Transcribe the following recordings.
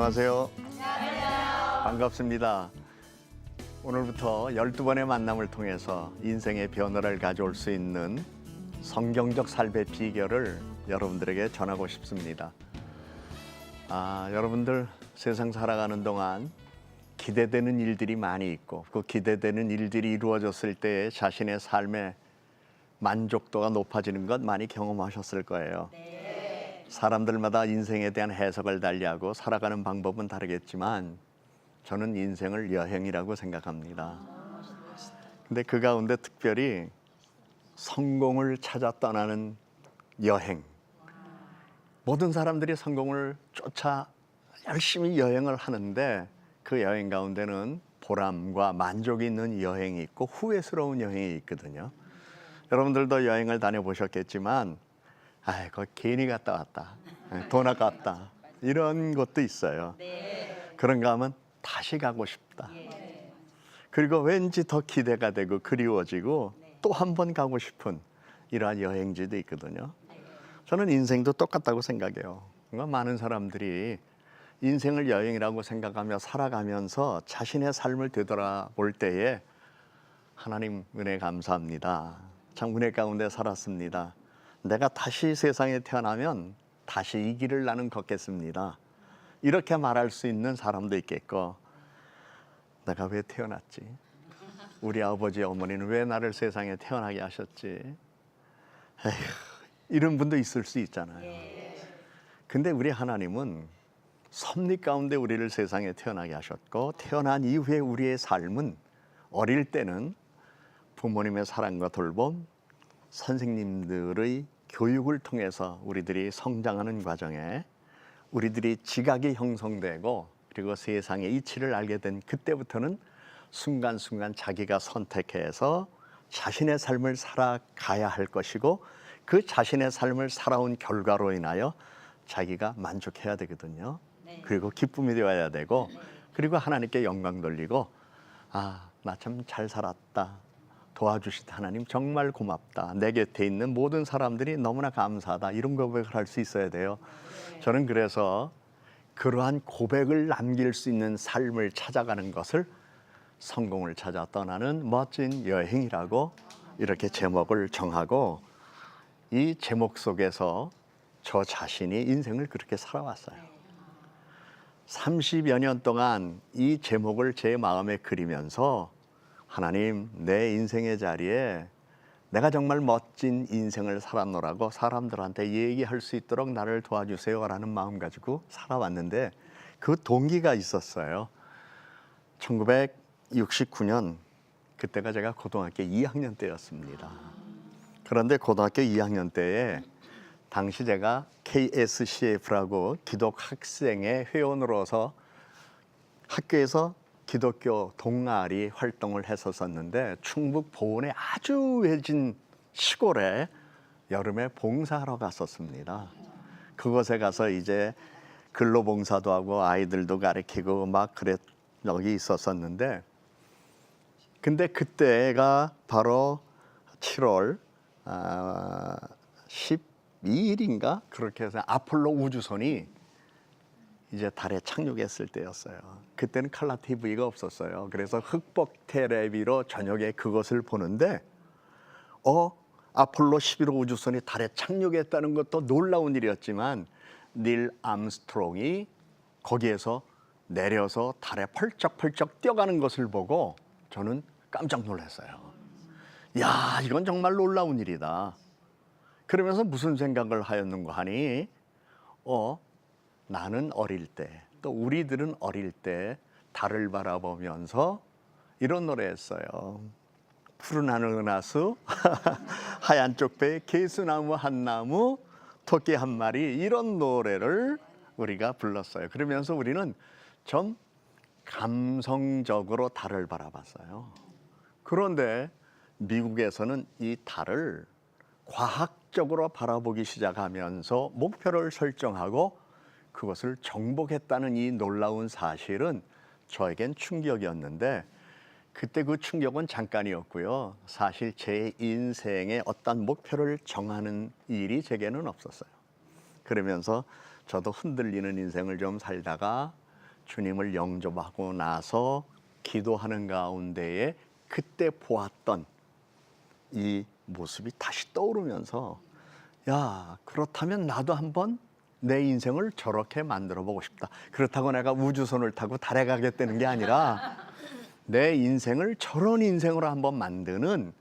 안녕하세요. 반갑습니다. 오늘부터 12번의 만남을 통해서 인생의 변화를 가져올 수 있는 성경적 삶의 비결을 여러분들에게 전하고 싶습니다. 여러분들 세상 살아가는 동안 기대되는 일들이 많이 있고 그 기대되는 일들이 이루어졌을 때 자신의 삶의 만족도가 높아지는 것 많이 경험하셨을 거예요. 사람들마다 인생에 대한 해석을 달리하고 살아가는 방법은 다르겠지만 저는 인생을 여행이라고 생각합니다. 근데 그 가운데 특별히 성공을 찾아 떠나는 여행. 모든 사람들이 성공을 쫓아 열심히 여행을 하는데 그 여행 가운데는 보람과 만족이 있는 여행이 있고 후회스러운 여행이 있거든요. 여러분들도 여행을 다녀보셨겠지만 그거 괜히 갔다 왔다, 돈 아깝다 이런 것도 있어요. 그런가 하면 다시 가고 싶다. 그리고 왠지 더 기대가 되고 그리워지고 또 한 번 가고 싶은 이러한 여행지도 있거든요. 저는 인생도 똑같다고 생각해요. 많은 사람들이 인생을 여행이라고 생각하며 살아가면서 자신의 삶을 되돌아볼 때에 하나님 은혜 감사합니다. 참 은혜 가운데 살았습니다. 내가 다시 세상에 태어나면 다시 이 길을 나는 걷겠습니다. 이렇게 말할 수 있는 사람도 있겠고, 내가 왜 태어났지? 우리 아버지 어머니는 왜 나를 세상에 태어나게 하셨지? 에휴, 이런 분도 있을 수 있잖아요. 근데 우리 하나님은 섭리 가운데 우리를 세상에 태어나게 하셨고, 태어난 이후에 우리의 삶은 어릴 때는 부모님의 사랑과 돌봄, 선생님들의 교육을 통해서 우리들이 성장하는 과정에 우리들이 지각이 형성되고 그리고 세상의 이치를 알게 된 그때부터는 순간순간 자기가 선택해서 자신의 삶을 살아가야 할 것이고 그 자신의 삶을 살아온 결과로 인하여 자기가 만족해야 되거든요. 그리고 기쁨이 되어야 되고 그리고 하나님께 영광 돌리고 나 참 잘 살았다. 도와주신 하나님 정말 고맙다. 내 곁에 있는 모든 사람들이 너무나 감사하다. 이런 고백을 할 수 있어야 돼요. 저는 그래서 그러한 고백을 남길 수 있는 삶을 찾아가는 것을 성공을 찾아 떠나는 멋진 여행이라고 이렇게 제목을 정하고 이 제목 속에서 저 자신이 인생을 그렇게 살아왔어요. 30여 년 동안 이 제목을 제 마음에 그리면서 하나님, 내 인생의 자리에 내가 정말 멋진 인생을 살았노라고 사람들한테 얘기할 수 있도록 나를 도와주세요라는 마음 가지고 살아왔는데 그 동기가 있었어요. 1969년 그때가 제가 고등학교 2학년 때였습니다. 그런데 고등학교 2학년 때에 당시 제가 KSCF라고 기독 학생의 회원으로서 학교에서 기독교 동아리 활동을 했었는데 충북 보은의 아주 외진 시골에 여름에 봉사하러 갔었습니다. 그곳에 가서 이제 근로봉사도 하고 아이들도 가르치고 막 여기 있었었는데 근데 그때가 바로 7월 12일인가 그렇게 해서 아폴로 우주선이 이제 달에 착륙했을 때였어요. 그때는 칼라 TV가 없었어요. 그래서 흑백 테레비로 저녁에 그것을 보는데 아폴로 11호 우주선이 달에 착륙했다는 것도 놀라운 일이었지만 닐 암스트롱이 거기에서 내려서 달에 펄쩍펄쩍 뛰어가는 것을 보고 저는 깜짝 놀랐어요. 야, 이건 정말 놀라운 일이다. 그러면서 무슨 생각을 하였는가 하니 나는 어릴 때, 또 우리들은 어릴 때 달을 바라보면서 이런 노래 했어요. 푸른 하늘 은하수, 하얀 쪽배, 개수나무 한 나무, 토끼 한 마리 이런 노래를 우리가 불렀어요. 그러면서 우리는 좀 감성적으로 달을 바라봤어요. 그런데 미국에서는 이 달을 과학적으로 바라보기 시작하면서 목표를 설정하고 그것을 정복했다는 이 놀라운 사실은 저에겐 충격이었는데 그때 그 충격은 잠깐이었고요. 사실 제 인생의 어떤 목표를 정하는 일이 제게는 없었어요. 그러면서 저도 흔들리는 인생을 좀 살다가 주님을 영접하고 나서 기도하는 가운데에 그때 보았던 이 모습이 다시 떠오르면서 야, 그렇다면 나도 한번 내 인생을 저렇게 만들어 보고 싶다. 그렇다고 내가 우주선을 타고 달에 가겠다는 게 아니라 내 인생을 저런 인생으로 한번 만드는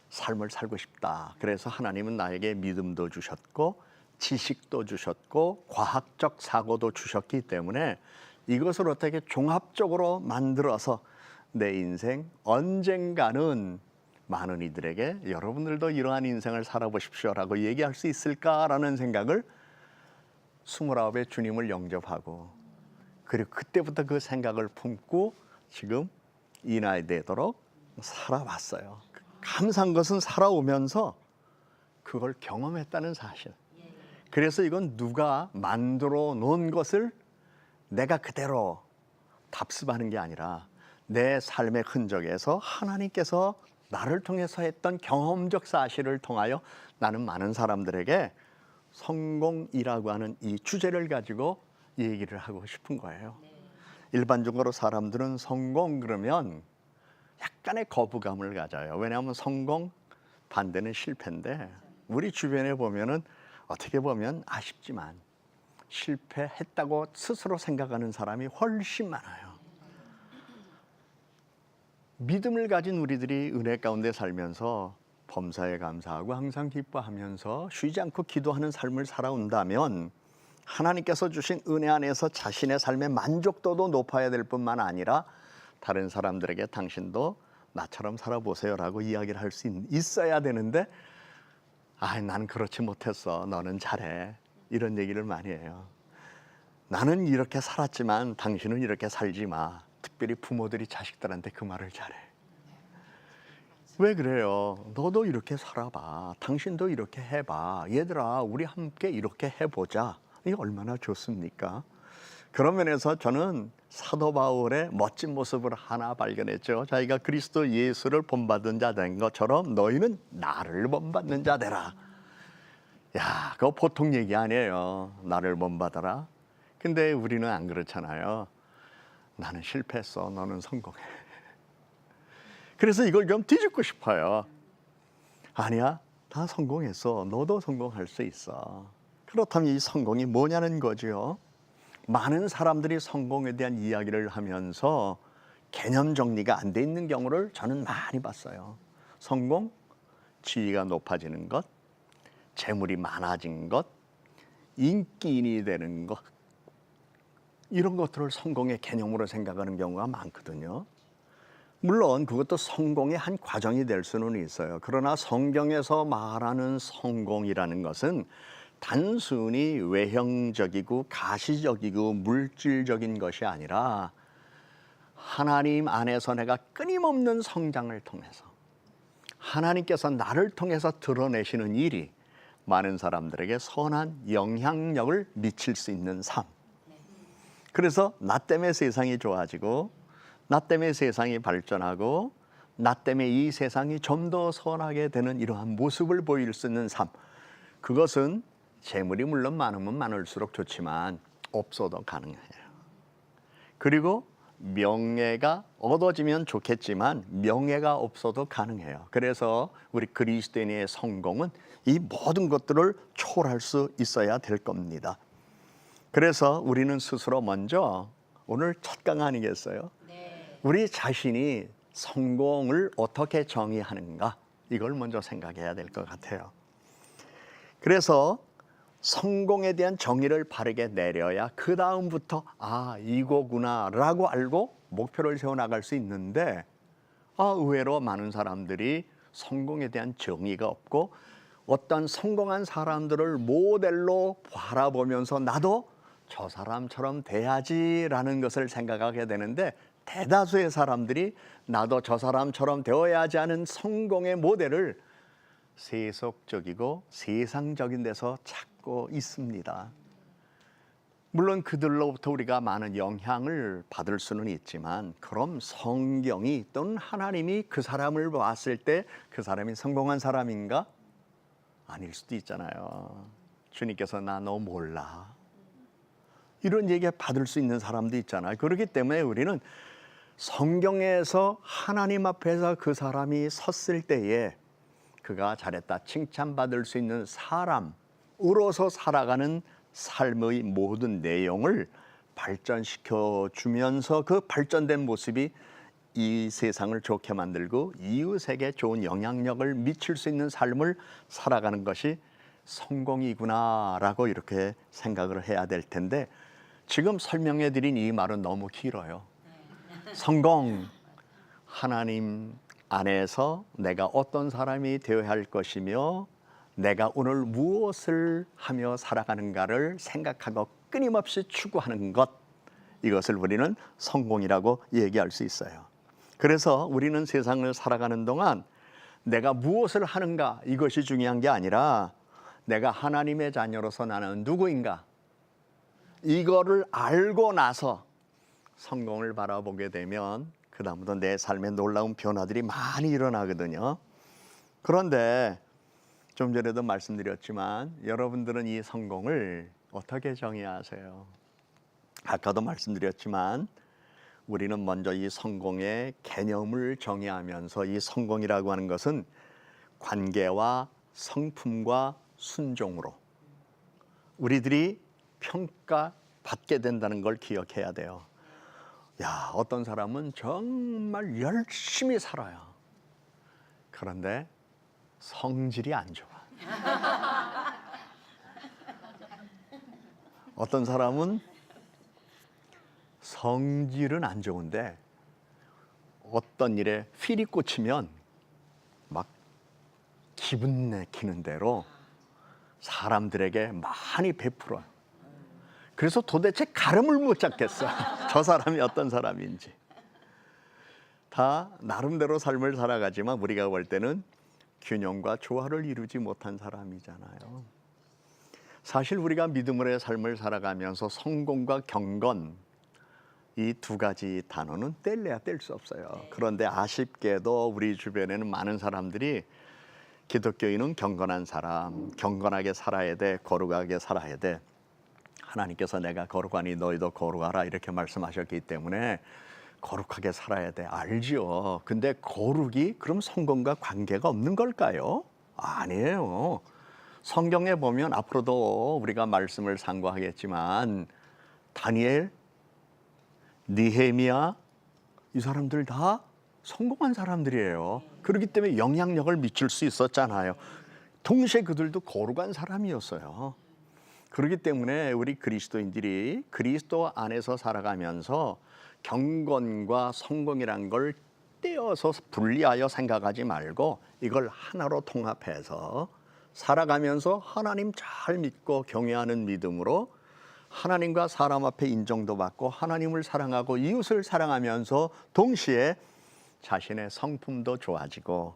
삶을 살고 싶다. 그래서 하나님은 나에게 믿음도 주셨고 지식도 주셨고 과학적 사고도 주셨기 때문에 이것을 어떻게 종합적으로 만들어서 내 인생 언젠가는 많은 이들에게 여러분들도 이러한 인생을 살아보십시오라고 얘기할 수 있을까라는 생각을 29에 주님을 영접하고 그리고 그때부터 그 생각을 품고 지금 이 나이 되도록 살아왔어요. 감사한 것은 살아오면서 그걸 경험했다는 사실. 그래서 이건 누가 만들어 놓은 것을 내가 그대로 답습하는 게 아니라 내 삶의 흔적에서 하나님께서 나를 통해서 했던 경험적 사실을 통하여 나는 많은 사람들에게 성공이라고 하는 이 주제를 가지고 얘기를 하고 싶은 거예요. 일반적으로 사람들은 성공 그러면 약간의 거부감을 가져요. 왜냐하면 성공 반대는 실패인데 우리 주변에 보면은 어떻게 보면 아쉽지만 실패했다고 스스로 생각하는 사람이 훨씬 많아요. 믿음을 가진 우리들이 은혜 가운데 살면서 범사에 감사하고 항상 기뻐하면서 쉬지 않고 기도하는 삶을 살아온다면 하나님께서 주신 은혜 안에서 자신의 삶의 만족도도 높아야 될 뿐만 아니라 다른 사람들에게 당신도 나처럼 살아보세요라고 이야기를 할 수 있어야 되는데 난 그렇지 못했어. 너는 잘해. 이런 얘기를 많이 해요. 나는 이렇게 살았지만 당신은 이렇게 살지 마. 특별히 부모들이 자식들한테 그 말을 잘해. 왜 그래요? 너도 이렇게 살아봐. 당신도 이렇게 해봐. 얘들아, 우리 함께 이렇게 해보자. 이게 얼마나 좋습니까? 그런 면에서 저는 사도 바울의 멋진 모습을 하나 발견했죠. 자기가 그리스도 예수를 본받은 자 된 것처럼 너희는 나를 본받는 자 되라. 야, 그거 보통 얘기 아니에요. 나를 본받아라. 근데 우리는 안 그렇잖아요. 나는 실패했어. 너는 성공해. 그래서 이걸 좀 뒤집고 싶어요. 아니야, 다 성공했어. 너도 성공할 수 있어. 그렇다면 이 성공이 뭐냐는 거죠. 많은 사람들이 성공에 대한 이야기를 하면서 개념 정리가 안 돼 있는 경우를 저는 많이 봤어요. 성공, 지위가 높아지는 것, 재물이 많아진 것, 인기인이 되는 것, 이런 것들을 성공의 개념으로 생각하는 경우가 많거든요. 물론 그것도 성공의 한 과정이 될 수는 있어요. 그러나 성경에서 말하는 성공이라는 것은 단순히 외형적이고 가시적이고 물질적인 것이 아니라 하나님 안에서 내가 끊임없는 성장을 통해서 하나님께서 나를 통해서 드러내시는 일이 많은 사람들에게 선한 영향력을 미칠 수 있는 삶. 그래서 나 때문에 세상이 좋아지고 나 때문에 세상이 발전하고 나 때문에 이 세상이 좀 더 선하게 되는 이러한 모습을 보일 수 있는 삶. 그것은 재물이 물론 많으면 많을수록 좋지만 없어도 가능해요. 그리고 명예가 얻어지면 좋겠지만 명예가 없어도 가능해요. 그래서 우리 그리스도인의 성공은 이 모든 것들을 초월할 수 있어야 될 겁니다. 그래서 우리는 스스로 먼저 오늘 첫 강 아니겠어요? 네. 우리 자신이 성공을 어떻게 정의하는가 이걸 먼저 생각해야 될 것 같아요. 그래서 성공에 대한 정의를 바르게 내려야 그 다음부터 이거구나라고 알고 목표를 세워나갈 수 있는데 의외로 많은 사람들이 성공에 대한 정의가 없고 어떤 성공한 사람들을 모델로 바라보면서 나도 저 사람처럼 돼야지라는 것을 생각하게 되는데 대다수의 사람들이 나도 저 사람처럼 되어야지 하는 성공의 모델을 세속적이고 세상적인 데서 찾고 있습니다. 물론 그들로부터 우리가 많은 영향을 받을 수는 있지만 그럼 성경이 또는 하나님이 그 사람을 봤을 때 그 사람이 성공한 사람인가? 아닐 수도 있잖아요. 주님께서 나 너 몰라. 이런 얘기 받을 수 있는 사람도 있잖아요. 그렇기 때문에 우리는 성경에서 하나님 앞에서 그 사람이 섰을 때에 그가 잘했다 칭찬받을 수 있는 사람으로서 살아가는 삶의 모든 내용을 발전시켜 주면서 그 발전된 모습이 이 세상을 좋게 만들고 이웃에게 좋은 영향력을 미칠 수 있는 삶을 살아가는 것이 성공이구나라고 이렇게 생각을 해야 될 텐데, 지금 설명해 드린 이 말은 너무 길어요. 성공, 하나님 안에서 내가 어떤 사람이 되어야 할 것이며 내가 오늘 무엇을 하며 살아가는가를 생각하고 끊임없이 추구하는 것, 이것을 우리는 성공이라고 얘기할 수 있어요. 그래서 우리는 세상을 살아가는 동안 내가 무엇을 하는가, 이것이 중요한 게 아니라 내가 하나님의 자녀로서 나는 누구인가, 이거를 알고 나서 성공을 바라보게 되면 그 다음부터 내 삶에 놀라운 변화들이 많이 일어나거든요. 그런데 좀 전에도 말씀드렸지만 여러분들은 이 성공을 어떻게 정의하세요? 아까도 말씀드렸지만 우리는 먼저 이 성공의 개념을 정의하면서, 이 성공이라고 하는 것은 관계와 성품과 순종으로 우리들이 평가받게 된다는 걸 기억해야 돼요. 야, 어떤 사람은 정말 열심히 살아요. 그런데 성질이 안 좋아. 어떤 사람은 성질은 안 좋은데 어떤 일에 필이 꽂히면 막 기분 내키는 대로 사람들에게 많이 베풀어요. 그래서 도대체 가름을 못 잡겠어. 저 사람이 어떤 사람인지. 다 나름대로 삶을 살아가지만 우리가 볼 때는 균형과 조화를 이루지 못한 사람이잖아요. 사실 우리가 믿음으로의 삶을 살아가면서 성공과 경건, 이 두 가지 단어는 뗄래야 뗄 수 없어요. 그런데 아쉽게도 우리 주변에는 많은 사람들이 기독교인은 경건한 사람, 경건하게 살아야 돼, 거룩하게 살아야 돼, 하나님께서 내가 거룩하니 너희도 거룩하라 이렇게 말씀하셨기 때문에 거룩하게 살아야 돼, 알죠. 근데 거룩이 그럼 성공과 관계가 없는 걸까요? 아니에요. 성경에 보면 앞으로도 우리가 말씀을 상고하겠지만 다니엘, 느헤미야, 이 사람들 다 성공한 사람들이에요. 그렇기 때문에 영향력을 미칠 수 있었잖아요. 동시에 그들도 거룩한 사람이었어요. 그렇기 때문에 우리 그리스도인들이 그리스도 안에서 살아가면서 경건과 성공이란 걸 떼어서 분리하여 생각하지 말고 이걸 하나로 통합해서 살아가면서 하나님 잘 믿고 경외하는 믿음으로 하나님과 사람 앞에 인정도 받고 하나님을 사랑하고 이웃을 사랑하면서 동시에 자신의 성품도 좋아지고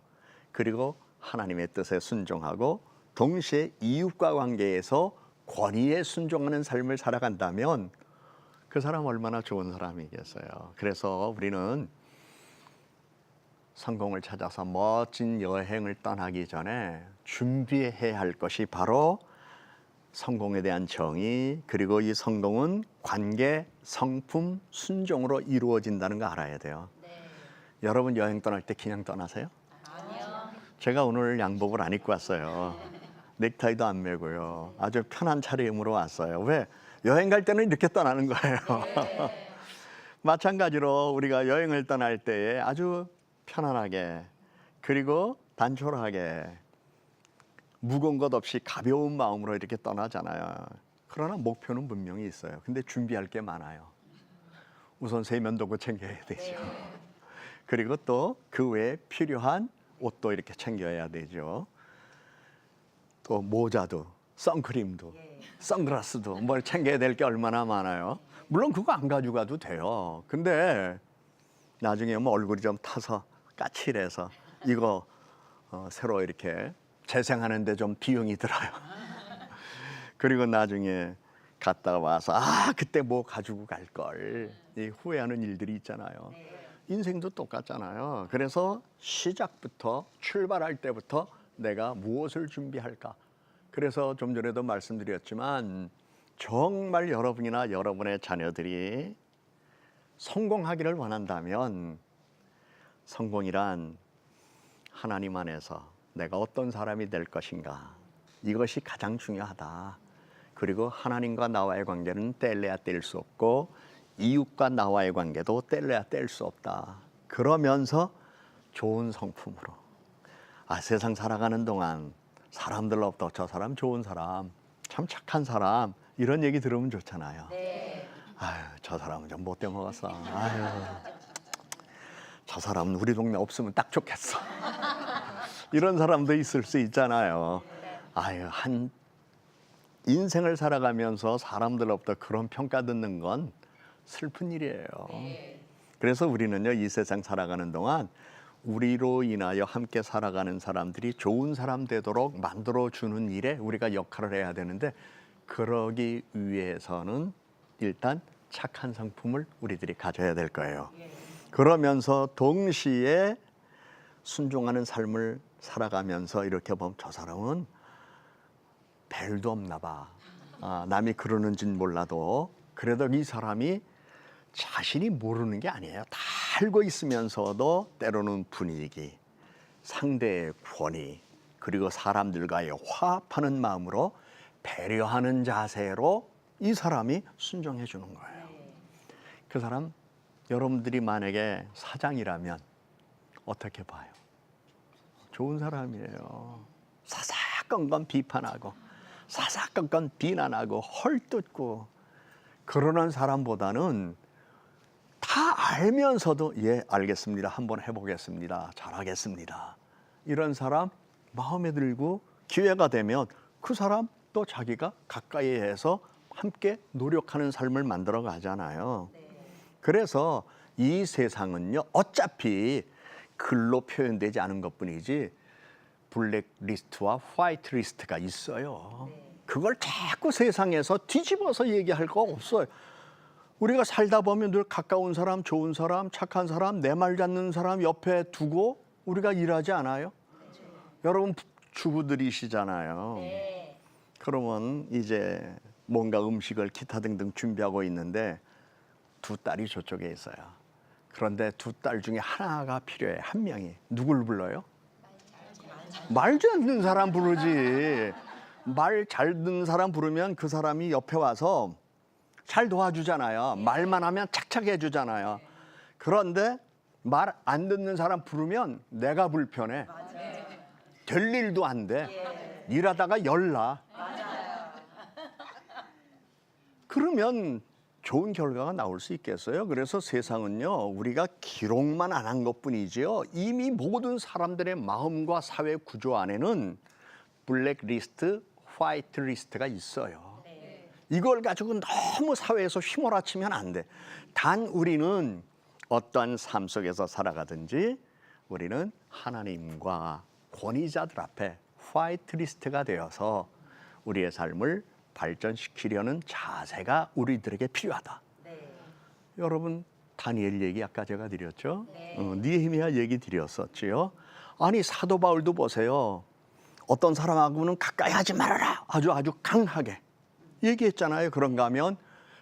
그리고 하나님의 뜻에 순종하고 동시에 이웃과 관계에서 권위에 순종하는 삶을 살아간다면 그 사람 얼마나 좋은 사람이겠어요. 그래서 우리는 성공을 찾아서 멋진 여행을 떠나기 전에 준비해야 할 것이 바로 성공에 대한 정의, 그리고 이 성공은 관계, 성품, 순종으로 이루어진다는 거 알아야 돼요. 여러분 여행 떠날 때 그냥 떠나세요? 아니요. 제가 오늘 양복을 안 입고 왔어요. 넥타이도 안 매고요. 아주 편한 차림으로 왔어요. 왜? 여행 갈 때는 이렇게 떠나는 거예요. 마찬가지로 우리가 여행을 떠날 때에 아주 편안하게, 그리고 단촐하게, 무거운 것 없이 가벼운 마음으로 이렇게 떠나잖아요. 그러나 목표는 분명히 있어요. 근데 준비할 게 많아요. 우선 세면도구 챙겨야 되죠. 그리고 또 그 외에 필요한 옷도 이렇게 챙겨야 되죠. 또 모자도, 선크림도, 선글라스도 뭘 챙겨야 될 게 얼마나 많아요. 물론 그거 안 가져가도 돼요. 근데 나중에 뭐 얼굴이 좀 타서 까칠해서 이거 새로 이렇게 재생하는데 좀 비용이 들어요. 그리고 나중에 갔다 와서 그때 뭐 가지고 갈 걸, 이 후회하는 일들이 있잖아요. 인생도 똑같잖아요. 그래서 시작부터, 출발할 때부터 내가 무엇을 준비할까. 그래서 좀 전에도 말씀드렸지만 정말 여러분이나 여러분의 자녀들이 성공하기를 원한다면 성공이란 하나님 안에서 내가 어떤 사람이 될 것인가, 이것이 가장 중요하다. 그리고 하나님과 나와의 관계는 뗄래야 뗄 수 없고 이웃과 나와의 관계도 뗄래야 뗄 수 없다. 그러면서 좋은 성품으로 세상 살아가는 동안 사람들로부터 저 사람 좋은 사람, 참 착한 사람, 이런 얘기 들으면 좋잖아요. 네. 아유, 저 사람은 좀 못돼 먹었어. 아유, 저 사람은 우리 동네 없으면 딱 좋겠어. 이런 사람도 있을 수 있잖아요. 아유, 한 인생을 살아가면서 사람들로부터 그런 평가 듣는 건 슬픈 일이에요. 그래서 우리는요, 이 세상 살아가는 동안 우리로 인하여 함께 살아가는 사람들이 좋은 사람 되도록 만들어주는 일에 우리가 역할을 해야 되는데, 그러기 위해서는 일단 착한 성품을 우리들이 가져야 될 거예요. 그러면서 동시에 순종하는 삶을 살아가면서 이렇게 보면 저 사람은 벨도 없나 봐. 남이 그러는지는 몰라도 그래도 이 사람이 자신이 모르는 게 아니에요. 다 알고 있으면서도 때로는 분위기, 상대의 권위, 그리고 사람들과의 화합하는 마음으로 배려하는 자세로 이 사람이 순종해 주는 거예요. 그 사람, 여러분들이 만약에 사장이라면 어떻게 봐요? 좋은 사람이에요. 사사건건 비판하고 사사건건 비난하고 헐뜯고 그러는 사람보다는 다 알면서도 예, 알겠습니다. 한번 해보겠습니다. 잘하겠습니다. 이런 사람 마음에 들고 기회가 되면 그 사람 또 자기가 가까이 해서 함께 노력하는 삶을 만들어 가잖아요. 그래서 이 세상은요, 어차피 글로 표현되지 않은 것뿐이지 블랙리스트와 화이트리스트가 있어요. 그걸 자꾸 세상에서 뒤집어서 얘기할 거 없어요. 우리가 살다 보면 늘 가까운 사람, 좋은 사람, 착한 사람, 내 말 듣는 사람 옆에 두고 우리가 일하지 않아요? 여러분 주부들이시잖아요. 그러면 이제 뭔가 음식을 기타 등등 준비하고 있는데 두 딸이 저쪽에 있어요. 그런데 두 딸 중에 하나가 필요해. 한 명이. 누굴 불러요? 말 잘 듣는 사람 부르지. 말 잘 듣는 사람 부르면 그 사람이 옆에 와서 잘 도와주잖아요. 말만 하면 착착 해주잖아요. 그런데 말 안 듣는 사람 부르면 내가 불편해. 될 일도 안 돼. 일하다가 열나. 그러면 좋은 결과가 나올 수 있겠어요? 그래서 세상은요, 우리가 기록만 안 한 것뿐이지요, 이미 모든 사람들의 마음과 사회 구조 안에는 블랙리스트, 화이트리스트가 있어요. 이걸 가지고 너무 사회에서 휘몰아치면 안 돼. 단 우리는 어떠한 삶 속에서 살아가든지 우리는 하나님과 권위자들 앞에 화이트리스트가 되어서 우리의 삶을 발전시키려는 자세가 우리들에게 필요하다. 여러분 다니엘 얘기 아까 제가 드렸죠? 느헤미야 얘기 드렸었지요. 아니 사도 바울도 보세요. 어떤 사람하고는 가까이 하지 말아라. 아주 강하게 얘기했잖아요. 그런가 하면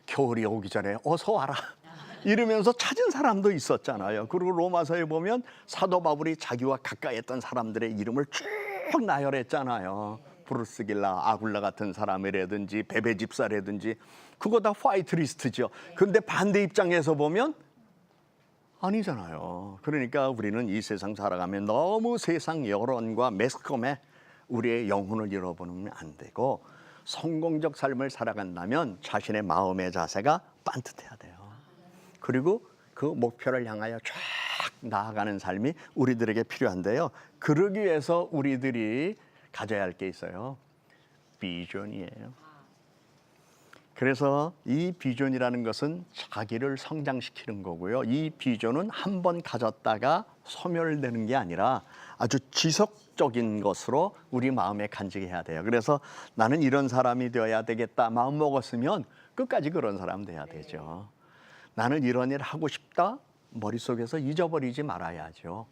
겨울이 오기 전에 어서 와라. 이러면서 찾은 사람도 있었잖아요. 그리고 로마서에 보면 사도 바울이 자기와 가까이 했던 사람들의 이름을 쭉 나열했잖아요. 브루스길라, 아굴라 같은 사람이라든지 베베 집사라든지 그거 다 화이트리스트죠. 근데 반대 입장에서 보면 아니잖아요. 그러니까 우리는 이 세상 살아가면 너무 세상 여론과 매스컴에 우리의 영혼을 잃어버리면 안 되고 성공적 삶을 살아간다면 자신의 마음의 자세가 반듯해야 돼요. 그리고 그 목표를 향하여 쫙 나아가는 삶이 우리들에게 필요한데요. 그러기 위해서 우리들이 가져야 할 게 있어요. 비전이에요. 그래서 이 비전이라는 것은 자기를 성장시키는 거고요. 이 비전은 한 번 가졌다가 소멸되는 게 아니라 아주 지속적인 것으로 우리 마음에 간직해야 돼요. 그래서 나는 이런 사람이 되어야 되겠다 마음 먹었으면 끝까지 그런 사람 돼야 되죠. 나는 이런 일 하고 싶다 머릿속에서 잊어버리지 말아야죠.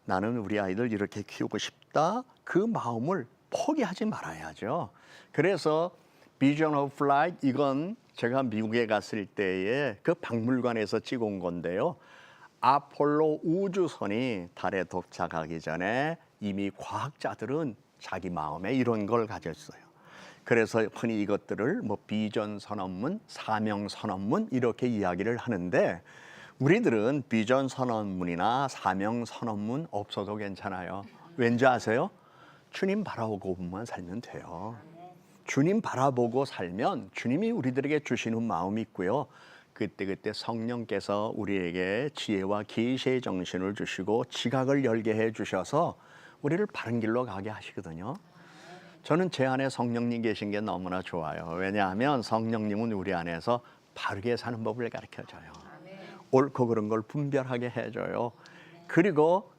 나는 우리 아이들 이렇게 키우고 싶다 그 마음을 포기하지 말아야죠. 그래서 Vision of Flight 이건 제가 미국에 갔을 때에 그 박물관에서 찍은 건데요. 아폴로 우주선이 달에 도착하기 전에 이미 과학자들은 자기 마음에 이런 걸 가졌어요. 그래서 흔히 이것들을 뭐 비전 선언문, 사명 선언문 이렇게 이야기를 하는데 우리들은 비전 선언문이나 사명 선언문 없어도 괜찮아요. 왠지 아세요? 주님 바라보고만 살면 돼요. 주님 바라보고 살면 주님이 우리들에게 주시는 마음이 있고요. 그때 성령께서 우리에게 지혜와 계시의 정신을 주시고 지각을 열게 해 주셔서 우리를 바른 길로 가게 하시거든요. 저는 제 안에 성령님 계신 게 너무나 좋아요. 왜냐하면 성령님은 우리 안에서 바르게 사는 법을 가르쳐줘요. 옳고 그른 걸 분별하게 해줘요. 그리고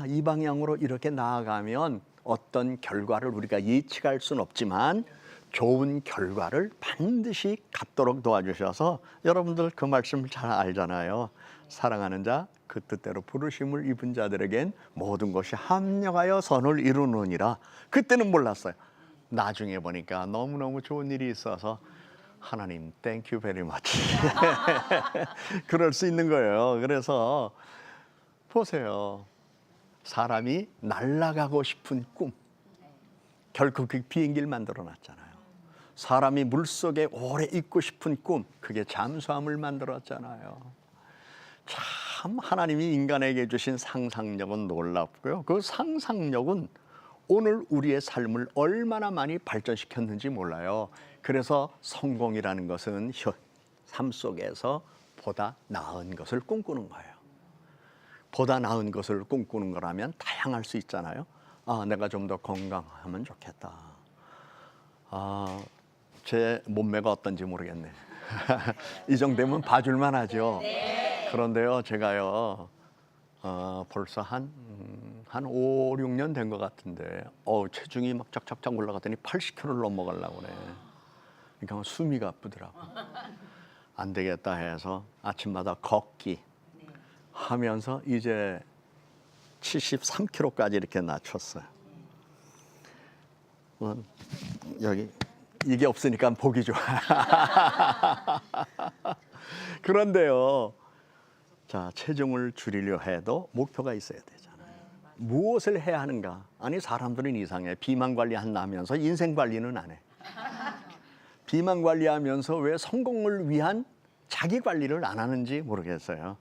이 방향으로 이렇게 나아가면 어떤 결과를 우리가 예측할 수는 없지만 좋은 결과를 반드시 갖도록 도와주셔서 여러분들 그 말씀 잘 알잖아요. 사랑하는 자, 그 뜻대로 부르심을 입은 자들에겐 모든 것이 합력하여 선을 이루느니라. 그때는 몰랐어요. 나중에 보니까 너무너무 좋은 일이 있어서 하나님 땡큐 베리 마치 그럴 수 있는 거예요. 그래서 보세요. 사람이 날아가고 싶은 꿈 결코 그 비행기를 만들어 놨잖아요. 사람이 물속에 오래 있고 싶은 꿈 그게 잠수함을 만들었잖아요. 참 하나님이 인간에게 주신 상상력은 놀랍고요. 그 상상력은 오늘 우리의 삶을 얼마나 많이 발전시켰는지 몰라요. 그래서 성공이라는 것은 삶 속에서 보다 나은 것을 꿈꾸는 거예요. 보다 나은 것을 꿈꾸는 거라면 다양할 수 있잖아요. 내가 좀 더 건강하면 좋겠다. 제 몸매가 어떤지 모르겠네. 이 정도면 봐줄만 하죠. 그런데요, 제가요, 벌써 한 5, 6년 된 것 같은데, 체중이 막 쫙쫙쫙 올라갔더니 80kg를 넘어가려고 그래. 그러니까 숨이 가쁘더라고. 안 되겠다 해서 아침마다 걷기 하면서 이제 73kg까지 이렇게 낮췄어요. 여기 이게 없으니까 보기 좋아. 그런데요, 자, 체중을 줄이려 해도 목표가 있어야 되잖아요. 무엇을 해야 하는가? 아니, 사람들은 이상해. 비만 관리한다면서 인생 관리는 안 해. 비만 관리하면서 왜 성공을 위한 자기 관리를 안 하는지 모르겠어요.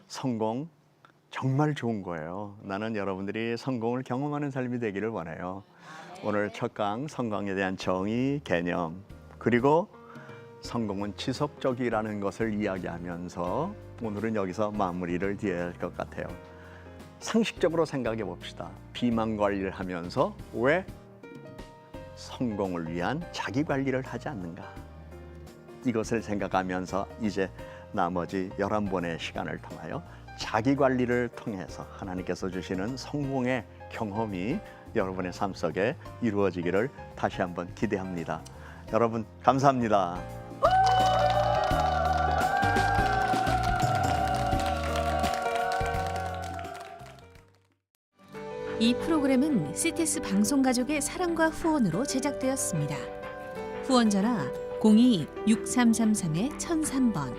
성공 정말 좋은 거예요. 나는 여러분들이 성공을 경험하는 삶이 되기를 원해요. 오늘 첫 강 성공에 대한 정의, 개념, 그리고 성공은 지속적이라는 것을 이야기하면서 오늘은 여기서 마무리를 지어야 할 것 같아요. 상식적으로 생각해 봅시다. 비만 관리를 하면서 왜 성공을 위한 자기 관리를 하지 않는가? 이것을 생각하면서 이제 나머지 11번의 시간을 통하여 자기 관리를 통해서 하나님께서 주시는 성공의 경험이 여러분의 삶 속에 이루어지기를 다시 한번 기대합니다. 여러분 감사합니다. 이 프로그램은 CTS 방송가족의 사랑과 후원으로 제작되었습니다. 후원 전화 02-6333-1003번,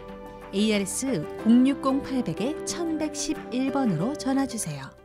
ARS 060-800-1111번으로 전화 주세요.